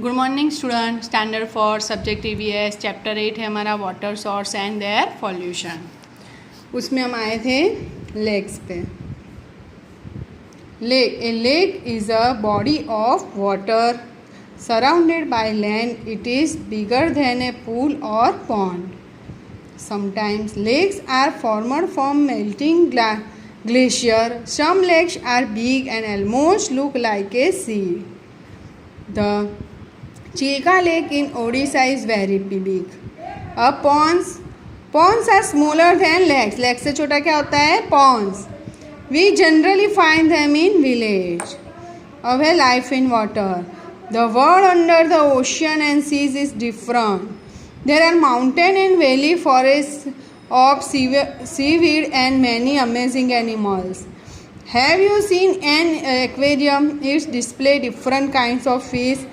Good morning student. Standard for subject EVS chapter 8 है हमारा water source and there pollution. उसमें हम आए थे लेक्स पे। Lake, a lake is a body of water surrounded by land. It is bigger than a pool or pond. Sometimes lakes are formed from melting glacier. Some lakes are big and almost look like a sea. The Chilka Lake in Odisha is very big. Ponds are smaller than lakes. Lakes से छोटा क्या होता है? Ponds. We generally find them in village. Of a life in water. The world under the ocean and seas is different. There are mountain and valley forests of seaweed and many amazing animals. Have you seen an aquarium? It displays different kinds of fish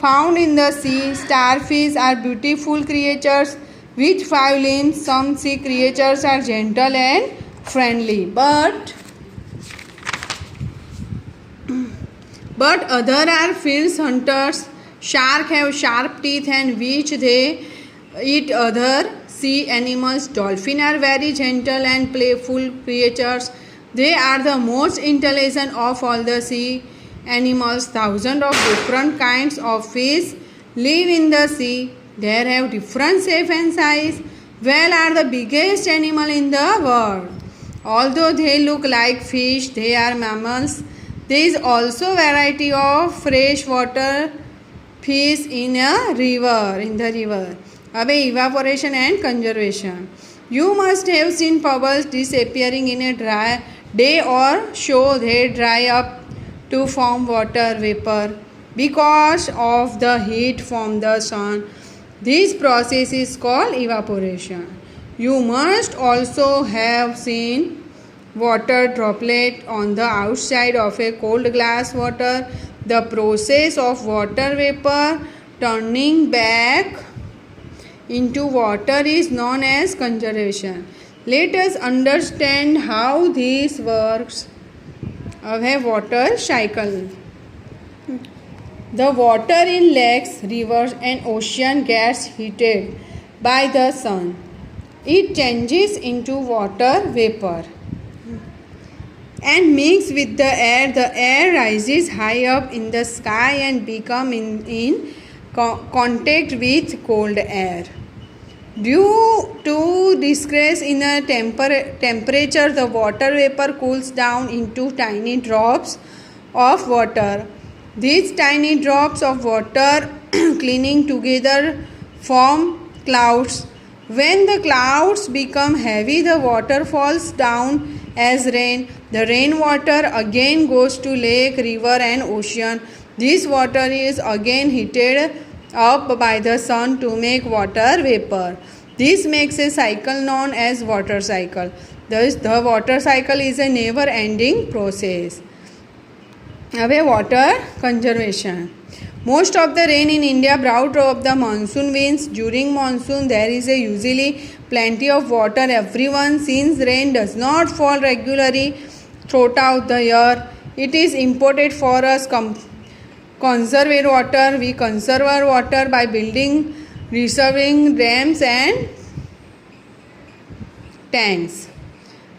found in the sea. Starfish are beautiful creatures with 5 limbs. Some sea creatures are gentle and friendly, but other are fierce hunters. Sharks have sharp teeth and which they eat other sea animals. Dolphins are very gentle and playful creatures. They are the most intelligent of all the sea animals. Thousands of different kinds of fish live in the sea. They have different shape and size. Whales are the biggest animal in the world. Although they look like fish, they are mammals. There is also variety of freshwater fish in the river. अब evaporation and conservation. You must have seen bubbles disappearing in a dry day or so they dry up to form water vapor because of the heat from the sun. This process is called evaporation. You must also have seen water droplet on the outside of a cold glass water. The process of water vapor turning back into water is known as conservation. Let us understand how this works. अब है water cycle. The water in lakes, rivers and ocean gets heated by the sun. It changes into water vapor and mix with the air. The air rises high up in the sky and become in contact with cold air. Due to decrease in a temperature, the water vapor cools down into tiny drops of water. These tiny drops of water clinging together form clouds. When the clouds become heavy, the water falls down as rain. The rainwater again goes to lake, river and ocean. This water is again heated up by the sun to make water vapor. This makes a cycle known as water cycle. Thus, the water cycle is a never-ending process. Now, water conservation. Most of the rain in India brought of the monsoon winds. During monsoon, there is usually plenty of water everyone. Since rain does not fall regularly throughout the year, it is important for us conserve water. We conserve our water by building reserving dams and tanks.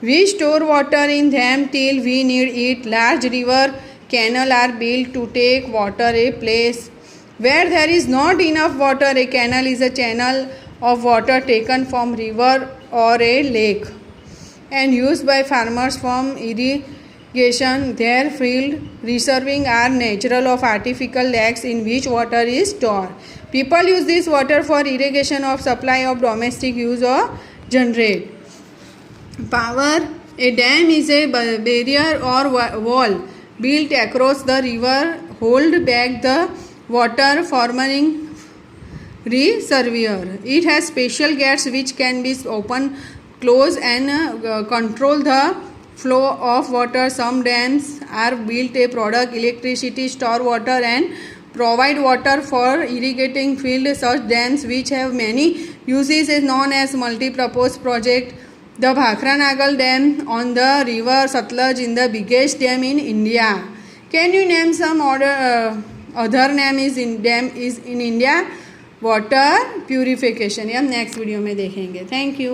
We store water in them till we need it. Large river canals are built to take water a place where there is not enough water. A canal is a channel of water taken from river or a lake and used by farmers from irrigation. Their field reserving are natural or artificial lakes in which water is stored. People use this water for irrigation of supply of domestic use or generate power. A dam is a barrier or wall built across the river, hold back the water, forming reservoir. It has special gates which can be opened, closed and control the flow of water. Some dams are built to produce electricity, store water and provide water for irrigating fields. Such dams, which have many uses, is known as multi-purpose project. The Bhakra Nagal Dam on the river Satluj is the biggest dam in India. Can you name some other name is in dam is in India water purification. ये हम next video में देखेंगे। Thank you.